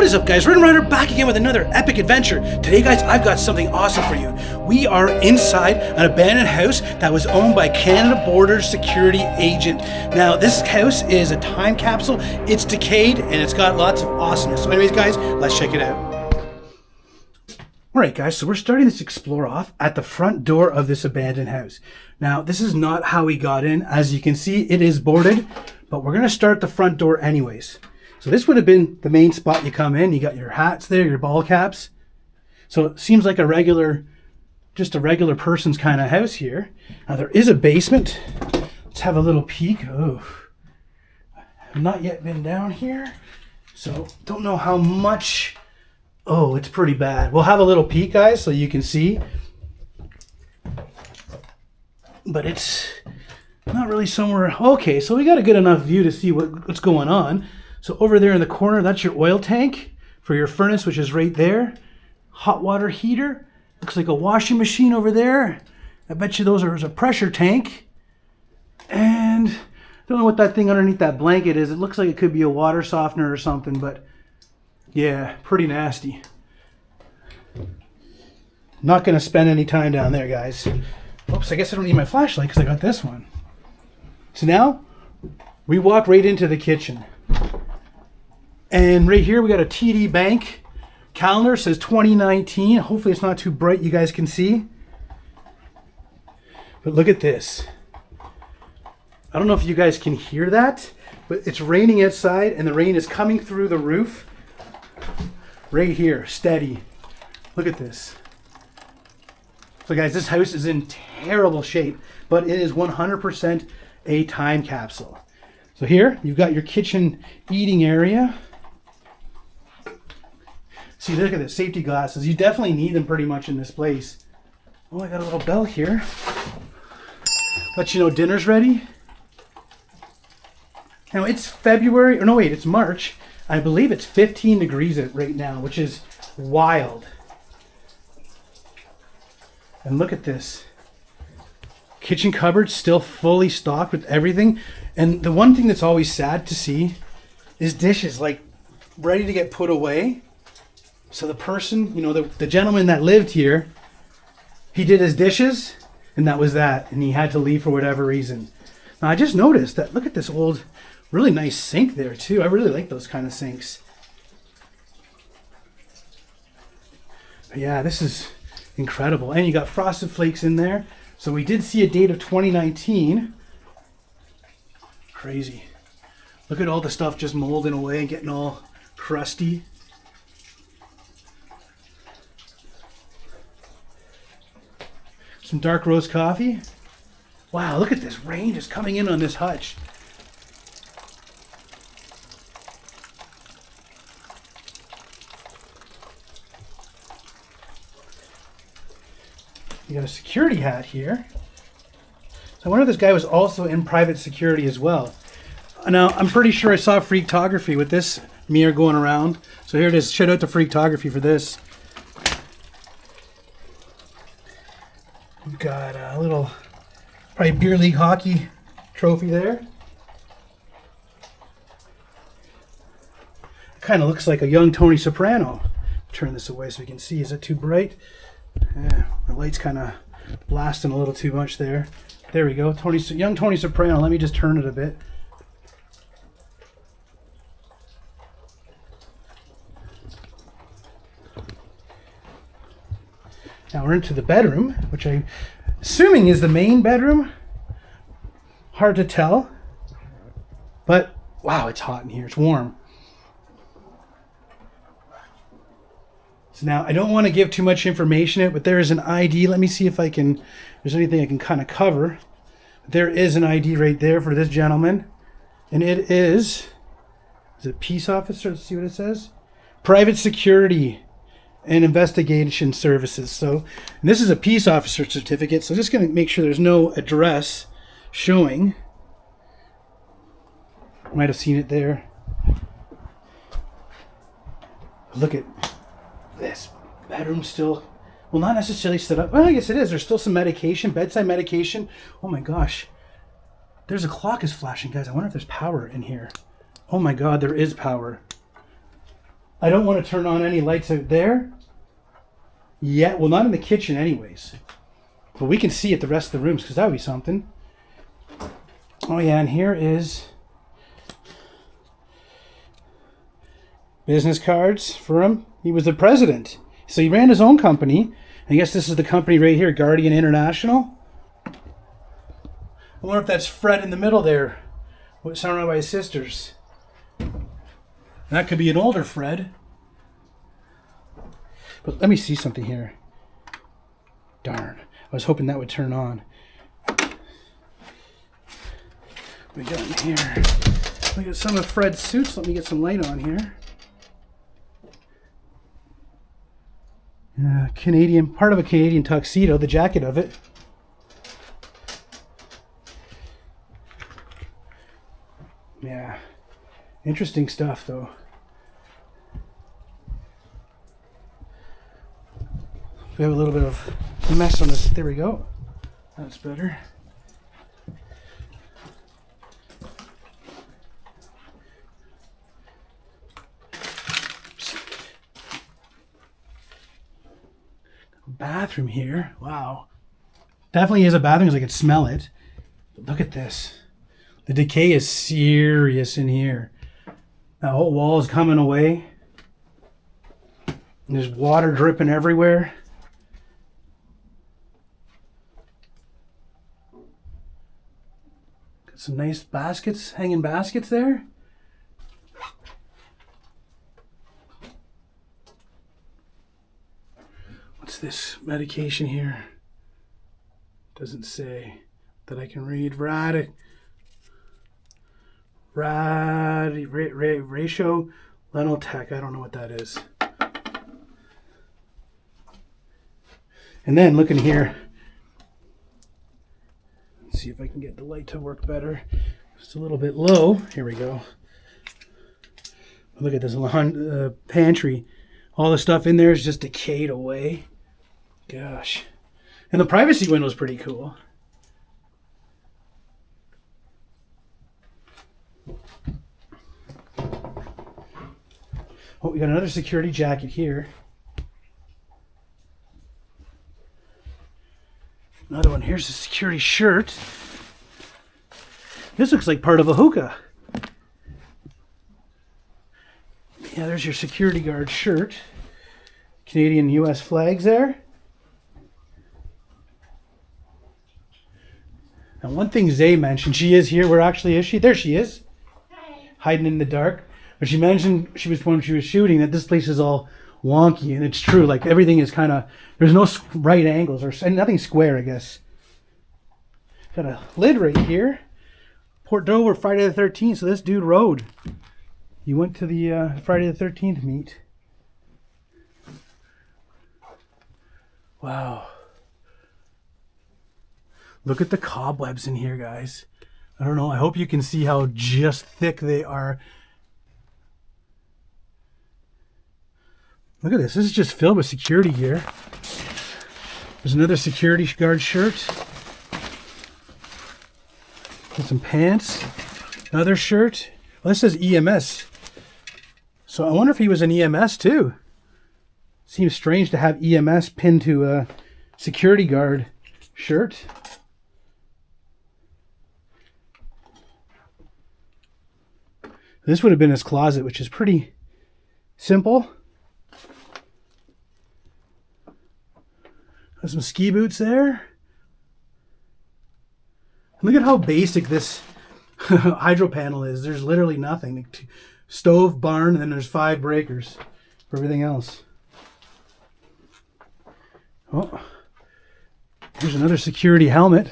is up, guys? Ridden Rider back again with another epic adventure. Today, guys, I've got something awesome for you. We are inside an abandoned house that was owned by Canada Border Security Agent. Now, this house is a time capsule. It's decayed and it's got lots of awesomeness. So anyways, guys, let's check it out. Alright guys, so we're starting this explore off at the front door of this abandoned house. Now, this is not how we got in. As you can see, it is boarded, but we're going to start the front door anyways. So this would have been the main spot you come in. You got your hats there, your ball caps. So it seems like just a regular person's kind of house here. Now there is a basement. Let's have a little peek. Oh, I've not yet been down here, so don't know how much. Oh, it's pretty bad. We'll have a little peek, guys, so you can see. But it's not really somewhere. Okay, so we got a good enough view to see what's going on. So over there in the corner, that's your oil tank for your furnace, which is right there. Hot water heater. Looks like a washing machine over there. I bet you those are a pressure tank. And don't know what that thing underneath that blanket is. It looks like it could be a water softener or something, but yeah, pretty nasty. Not going to spend any time down there, guys. Oops, I guess I don't need my flashlight because I got this one. So now we walk right into the kitchen. And right here we got a TD Bank calendar. It says 2019. Hopefully it's not too bright, you guys can see. But look at this. I don't know if you guys can hear that, but it's raining outside and the rain is coming through the roof. Right here, steady. Look at this. So guys, this house is in terrible shape, but it is 100% a time capsule. So here, you've got your kitchen eating area. See, look at the safety glasses. You definitely need them pretty much in this place. Oh, I got a little bell here. Let you know dinner's ready. Now it's February, or no wait, it's March. I believe it's 15 degrees right now, which is wild. And look at this. Kitchen cupboard still fully stocked with everything. And the one thing that's always sad to see is dishes like ready to get put away. So the person, you know, the gentleman that lived here, he did his dishes and that was that. And he had to leave for whatever reason. Now I just noticed that, look at this old, really nice sink there too. I really like those kind of sinks. But yeah, this is incredible. And you got Frosted Flakes in there. So we did see a date of 2019. Crazy. Look at all the stuff just molding away and getting all crusty. Some dark roast coffee. Wow, look at this rain just coming in on this hutch. You got a security hat here. So I wonder if this guy was also in private security as well. Now, I'm pretty sure I saw Freaktography with this mirror going around. So here it is. Shout out to Freaktography for this. We've got a little, probably beer league hockey trophy there. Kind of looks like a young Tony Soprano. Turn this away so we can see. Is it too bright? Yeah, the light's kind of blasting a little too much there. There we go. Young Tony Soprano. Let me just turn it a bit. Now we're into the bedroom, which I'm assuming is the main bedroom. Hard to tell. But, wow, it's hot in here. It's warm. So now, I don't want to give too much information, but there is an ID. Let me see if there's anything I can kind of cover. There is an ID right there for this gentleman. And it is it Peace Officer? Let's see what it says. Private Security and Investigation Services. So, and this is a Peace Officer certificate. So just going to make sure there's no address showing. Might have seen it there. Look at this bedroom still, well, not necessarily set up. Well, I guess it is. There's still some medication, bedside medication. Oh my gosh. There's a clock is flashing, guys. I wonder if there's power in here. Oh my God, there is power. I don't want to turn on any lights out there yet. Well, not in the kitchen anyways. But we can see at the rest of the rooms because that would be something. Oh yeah, and here is business cards for him. He was the president. So he ran his own company. I guess this is the company right here, Guardian International. I wonder if that's Fred in the middle there, surrounded by his sisters. That could be an older Fred. But let me see something here. Darn. I was hoping that would turn on. We got in here. We got some of Fred's suits. Let me get some light on here. Canadian, part of a Canadian tuxedo, the jacket of it. Yeah. Interesting stuff, though. We have a little bit of mess on this. There we go. That's better. Bathroom here. Wow. Definitely is a bathroom because I could smell it. But look at this. The decay is serious in here. That whole wall is coming away. And there's water dripping everywhere. Got some nice baskets, hanging baskets there. What's this medication here? Doesn't say that I can read. Ratio Lenotech. I don't know what that is. And then looking here, let's see if I can get the light to work better. Just a little bit low. Here we go. Look at this pantry. All the stuff in there is just decayed away. Gosh. And the privacy window is pretty cool. Oh, we got another security jacket here. Another one. Here's a security shirt. This looks like part of a hookah. Yeah, there's your security guard shirt. Canadian US flags there. Now, one thing Zay mentioned, she is here. Where actually is she? There she is. Hi. Hiding in the dark. But she mentioned when she was shooting that this place is all wonky, and it's true. Like everything is kind of, there's no right angles or nothing square, I guess. Got a lid right here. Port Dover, Friday the 13th. So this dude rode. He went to the Friday the 13th meet. Wow. Look at the cobwebs in here, guys. I don't know. I hope you can see how just thick they are. Look at this. This is just filled with security gear. There's another security guard shirt. And some pants. Another shirt. Well, this says EMS. So I wonder if he was an EMS too. Seems strange to have EMS pinned to a security guard shirt. This would have been his closet, which is pretty simple. Got some ski boots there. Look at how basic this hydro panel is. There's literally nothing. Stove, barn, and then there's 5 breakers for everything else. Oh, here's another security helmet.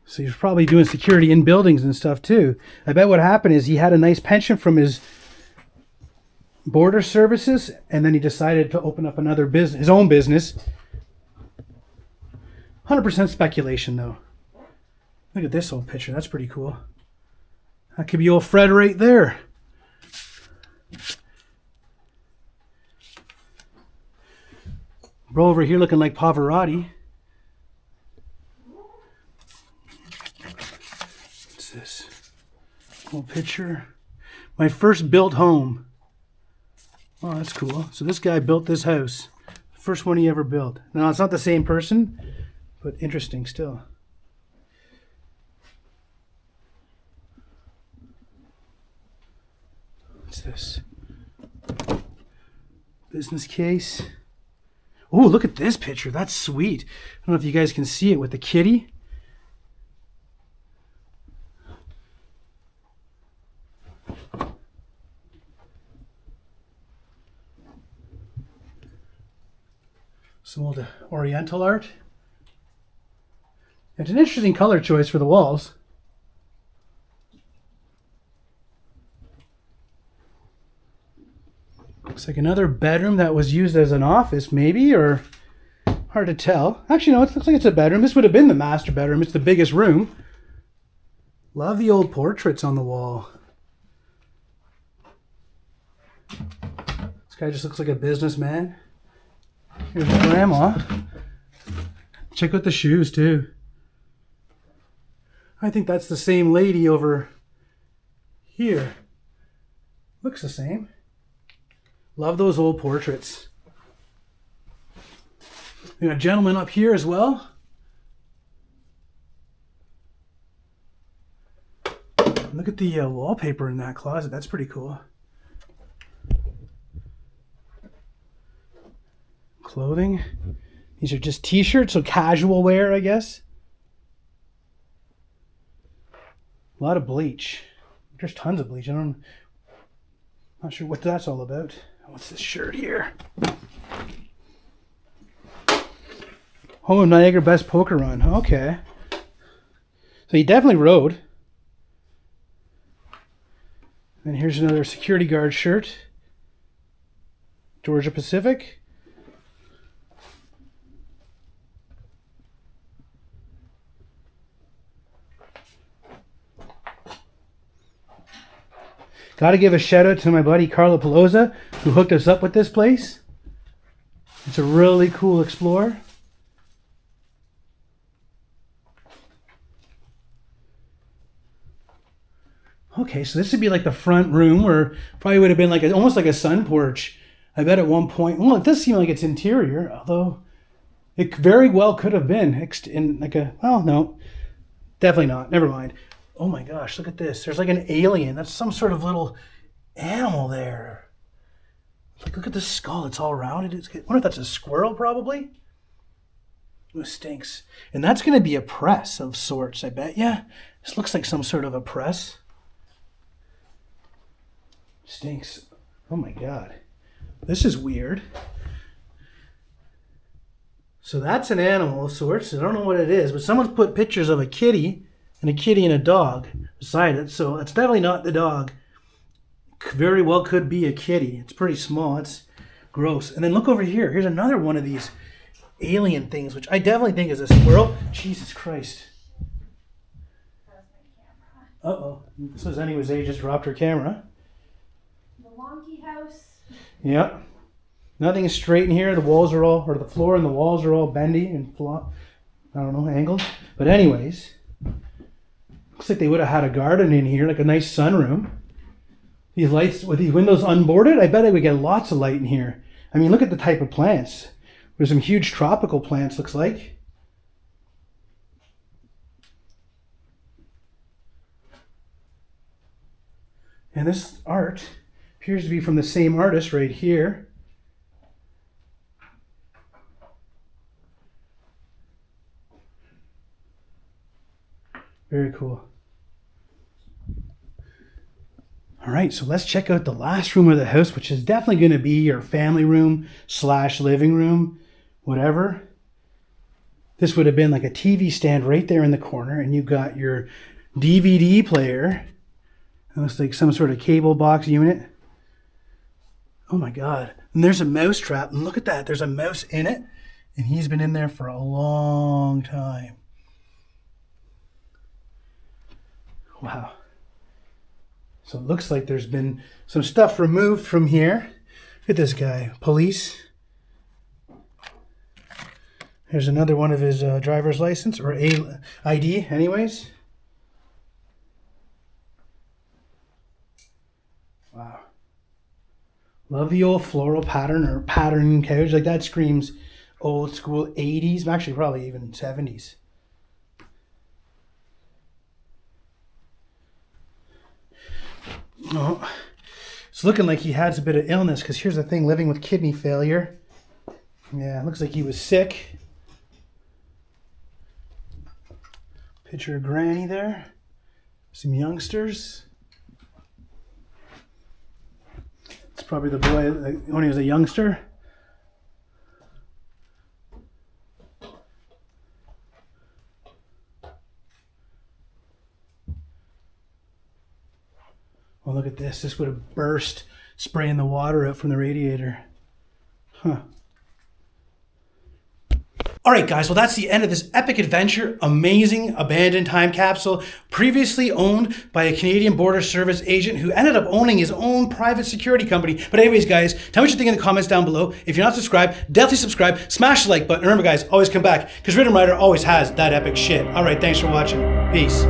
So he's probably doing security in buildings and stuff too. I bet what happened is he had a nice pension from his border services, and then he decided to open up another business, his own business. 100% speculation though. Look at this old picture. That's pretty cool. That could be old Fred right there. Bro over here looking like Pavarotti. What's this? Old picture. My first built home. Oh, that's cool. So this guy built this house. First one he ever built. Now, it's not the same person, but interesting still. What's this? Business case. Oh, look at this picture. That's sweet. I don't know if you guys can see it with the kitty. Some old Oriental art. It's an interesting color choice for the walls. Looks like another bedroom that was used as an office, maybe, or hard to tell. Actually, no, it looks like it's a bedroom. This would have been the master bedroom. It's the biggest room. Love the old portraits on the wall. This guy just looks like a businessman. Here's grandma. Check out the shoes too. I think that's the same lady over here. Looks the same. Love those old portraits. We got a gentleman up here as well. Look at the wallpaper in that closet. That's pretty cool. Clothing. These are just t-shirts, so casual wear, I guess. A lot of bleach. There's tons of bleach. Not sure what that's all about. What's this shirt here? Home of Niagara Best Poker Run. Okay. So he definitely rode. And here's another security guard shirt. Georgia Pacific. Got to give a shout out to my buddy Carlo Pelosa, who hooked us up with this place. It's a really cool Explorer. Okay, so this would be like the front room, or probably would have been like almost like a sun porch. I bet at one point. Well, it does seem like it's interior, although it very well could have been in like a. Well, no, definitely not. Never mind. Oh my gosh, look at this. There's like an alien. That's some sort of little animal there. Like, look at the skull. It's all rounded. I wonder if that's a squirrel, probably. It stinks. And that's going to be a press of sorts, I bet. Yeah, this looks like some sort of a press. Stinks. Oh my God. This is weird. So that's an animal of sorts. I don't know what it is, but someone's put pictures of a kitty and a dog beside it. So it's definitely not the dog. Very well could be a kitty. It's pretty small. It's gross. And then look over here. Here's another one of these alien things, which I definitely think is a squirrel. Jesus Christ. Uh-oh. So anyways, they just dropped her camera. The wonky house. Yep. Nothing is straight in here. The walls are all, or the floor and the walls are all bendy and I don't know, angled. But anyways, looks like they would have had a garden in here, like a nice sunroom. These lights with these windows unboarded, I bet I would get lots of light in here. I mean, look at the type of plants. There's some huge tropical plants, looks like. And this art appears to be from the same artist right here. Very cool. All right, so let's check out the last room of the house, which is definitely going to be your family room / living room, whatever. This would have been like a TV stand right there in the corner, and you got your DVD player. It looks like some sort of cable box unit. Oh my God. And there's a mouse trap, and look at that. There's a mouse in it, and he's been in there for a long time. Wow. So it looks like there's been some stuff removed from here. Look at this guy, police. Here's another one of his driver's license, or ID anyways. Wow. Love the old floral pattern or pattern couch. Like that screams old school 80s, actually probably even 70s. Oh, it's looking like he has a bit of illness because here's the thing, living with kidney failure. Yeah, it looks like he was sick. Picture of Granny there. Some youngsters. It's probably the boy when he was a youngster. Oh, look at this. This would have burst spraying the water out from the radiator. Huh. All right, guys, well, that's the end of this epic adventure. Amazing abandoned time capsule, previously owned by a Canadian Border Service agent who ended up owning his own private security company. But anyways, guys, tell me what you think in the comments down below. If you're not subscribed, definitely subscribe, smash the like button. Remember, guys, always come back because Rhythm Rider always has that epic shit. All right, thanks for watching. Peace.